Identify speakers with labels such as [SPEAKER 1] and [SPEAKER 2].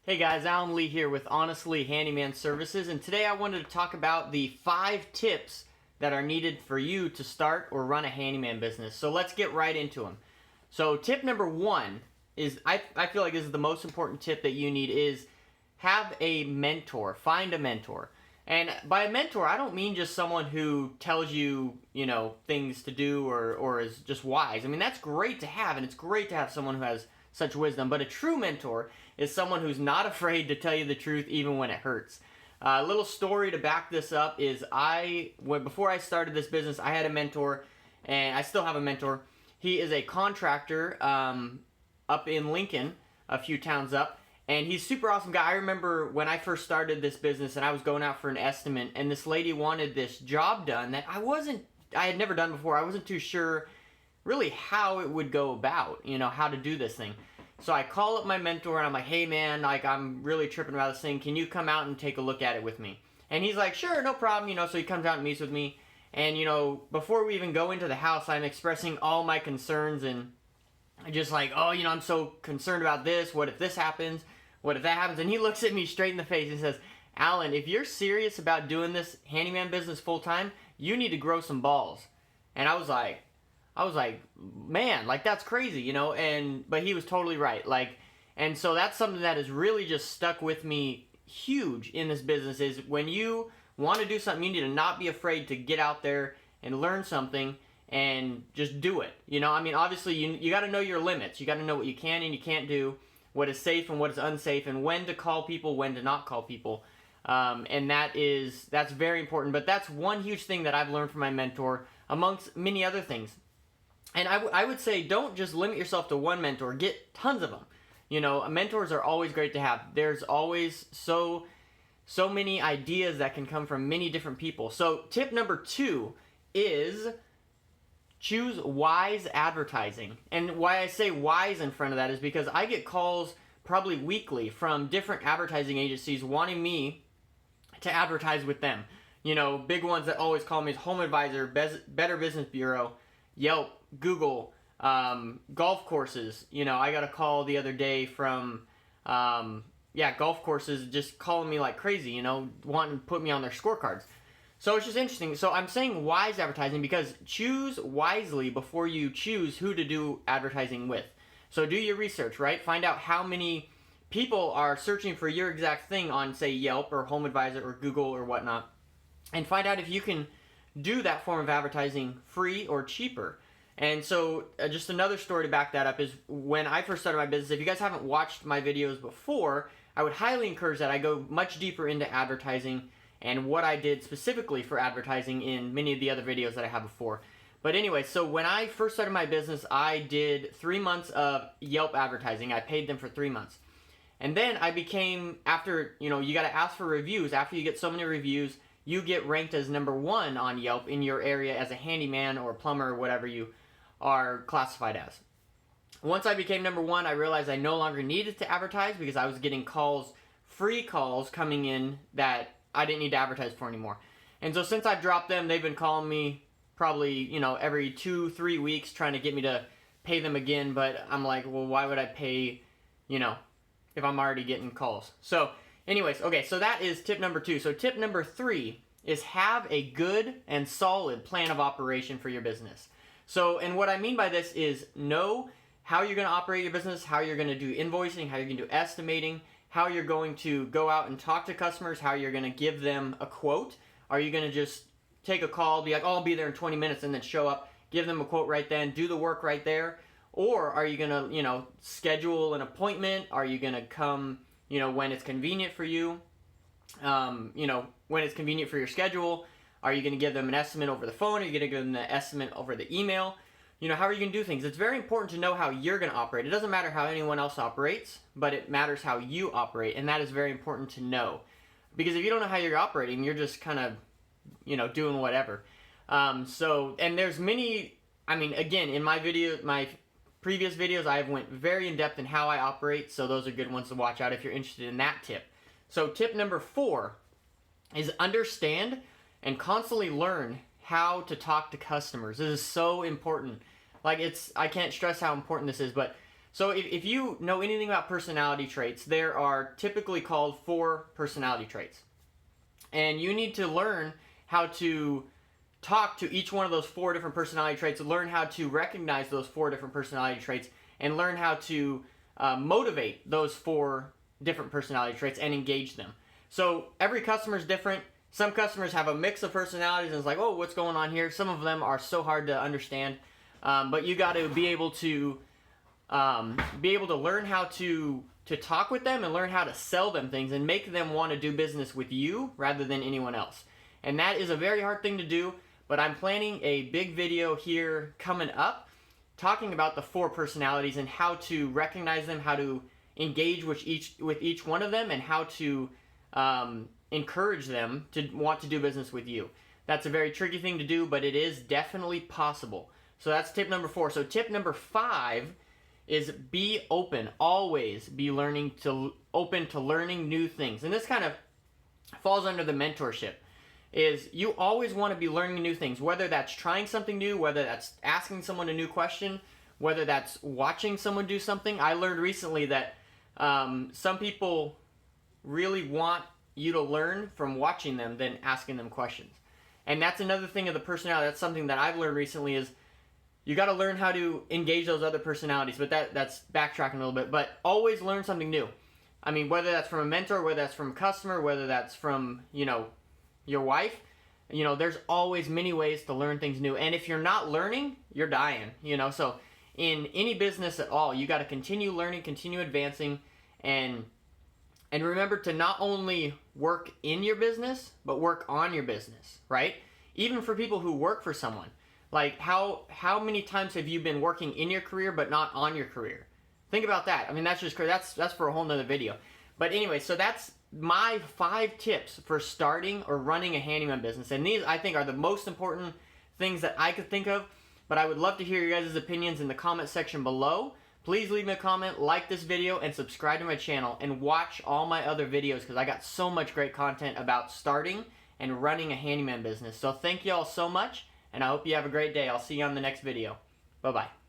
[SPEAKER 1] Hey guys, Alan Lee here with Honestly Handyman Services, and today I wanted to talk about the 5 tips that are needed for you to start or run a handyman business. So let's get right into them. So tip number 1 is, I feel like this is the most important tip that you need, is have a mentor. Find a mentor. And by a mentor, I don't mean just someone who tells you, things to do or is just wise. I mean, that's great to have, and it's great to have someone who has such wisdom. But a true mentor is someone who's not afraid to tell you the truth even when it hurts. A little story to back this up is before I started this business, I had a mentor, and I still have a mentor. He is a contractor up in Lincoln, a few towns up. And he's a super awesome guy. I remember when I first started this business and I was going out for an estimate, and this lady wanted this job done that I had never done before. I wasn't too sure really how it would go about, how to do this thing. So I call up my mentor and I'm like, hey man, I'm really tripping about this thing. Can you come out and take a look at it with me? And he's like, sure, no problem, so he comes out and meets with me. And, before we even go into the house, I'm expressing all my concerns and just like, I'm so concerned about this. What if this happens? What if that happens? And he looks at me straight in the face and says, Alan, if you're serious about doing this handyman business full time, you need to grow some balls. And I was like, man, that's crazy, but he was totally right. And so that's something that has really just stuck with me huge in this business, is when you want to do something, you need to not be afraid to get out there and learn something and just do it. Obviously you got to know your limits. You got to know what you can and you can't do, what is safe and what is unsafe, and when to call people, when to not call people. And that's very important. But that's one huge thing that I've learned from my mentor, amongst many other things. And I would say, don't just limit yourself to one mentor. Get tons of them. Mentors are always great to have. There's always so many ideas that can come from many different people. So tip number 2 is choose wise advertising. And why I say wise in front of that is because I get calls probably weekly from different advertising agencies wanting me to advertise with them. Big ones that always call me is Home Advisor, Better Business Bureau, Yelp, Google, golf courses. I got a call the other day from golf courses just calling me like crazy, wanting to put me on their scorecards. So it's just interesting. So I'm saying wise advertising because choose wisely before you choose who to do advertising with. So do your research, right? Find out how many people are searching for your exact thing on, say, Yelp or Home Advisor or Google or whatnot, and find out if you can do that form of advertising free or cheaper. And so just another story to back that up is when I first started my business, if you guys haven't watched my videos before, I would highly encourage that I go much deeper into advertising and what I did specifically for advertising in many of the other videos that I have before. But anyway, so when I first started my business, I did 3 months of Yelp advertising. I paid them for 3 months. And then I became, after, you got to ask for reviews. After you get so many reviews, you get ranked as number 1 on Yelp in your area as a handyman or plumber or whatever you are classified as. Once I became number 1, I realized I no longer needed to advertise because I was getting free calls coming in that I didn't need to advertise for anymore. And so since I've dropped them, they've been calling me probably, every 2-3 weeks trying to get me to pay them again. But I'm like, well, why would I pay, if I'm already getting calls? So anyways, okay, so that is tip number 2. So tip number 3 is have a good and solid plan of operation for your business. So, and what I mean by this is know how you're going to operate your business, how you're going to do invoicing, how you're going to do estimating, how you're going to go out and talk to customers, how you're going to give them a quote. Are you going to just take a call, be like, oh, I'll be there in 20 minutes, and then show up, give them a quote right then, do the work right there? Or are you going to, schedule an appointment? Are you going to come, when it's convenient for you? When it's convenient for your schedule? Are you going to give them an estimate over the phone? Are you going to give them the estimate over the email? How are you going to do things? It's very important to know how you're going to operate. It doesn't matter how anyone else operates, but it matters how you operate, and that is very important to know. Because if you don't know how you're operating, you're just kind of, doing whatever. And there's many, again, in my previous videos, I went very in-depth in how I operate, so those are good ones to watch out if you're interested in that tip. So tip number 4 is understand and constantly learn how to talk to customers. This is so important. I can't stress how important this is, but So if you know anything about personality traits, there are typically called 4 personality traits. And you need to learn how to talk to each one of those 4 different personality traits, learn how to recognize those 4 different personality traits, and learn how to motivate those 4 different personality traits and engage them. So every customer is different. Some customers have a mix of personalities and it's like, oh, what's going on here? Some of them are so hard to understand, but you got to be able to learn how to talk with them and learn how to sell them things and make them want to do business with you rather than anyone else. And that is a very hard thing to do, but I'm planning a big video here coming up talking about the 4 personalities and how to recognize them, how to engage with each one of them, and how to encourage them to want to do business with you. That's a very tricky thing to do, but it is definitely possible. So that's tip number 4. So tip number 5 is be open. Always be open to learning new things. And this kind of falls under the mentorship. Is you always want to be learning new things, whether that's trying something new, whether that's asking someone a new question, whether that's watching someone do something. I learned recently that some people really want you to learn from watching them than asking them questions. And that's another thing of the personality. That's something that I've learned recently is you got to learn how to engage those other personalities. But that's backtracking a little bit. But always learn something new. I mean, whether that's from a mentor, whether that's from a customer, whether that's from, your wife, there's always many ways to learn things new. And if you're not learning, you're dying, So in any business at all, you got to continue learning, continue advancing, and remember to not only work in your business, but work on your business, right? Even for people who work for someone. Like how many times have you been working in your career but not on your career? Think about that. I mean, that's just that's for a whole nother video. But anyway, so that's my 5 tips for starting or running a handyman business. And these, I think, are the most important things that I could think of. But I would love to hear your guys' opinions in the comment section below. Please leave me a comment, like this video, and subscribe to my channel. And watch all my other videos because I got so much great content about starting and running a handyman business. So thank you all so much, and I hope you have a great day. I'll see you on the next video. Bye-bye.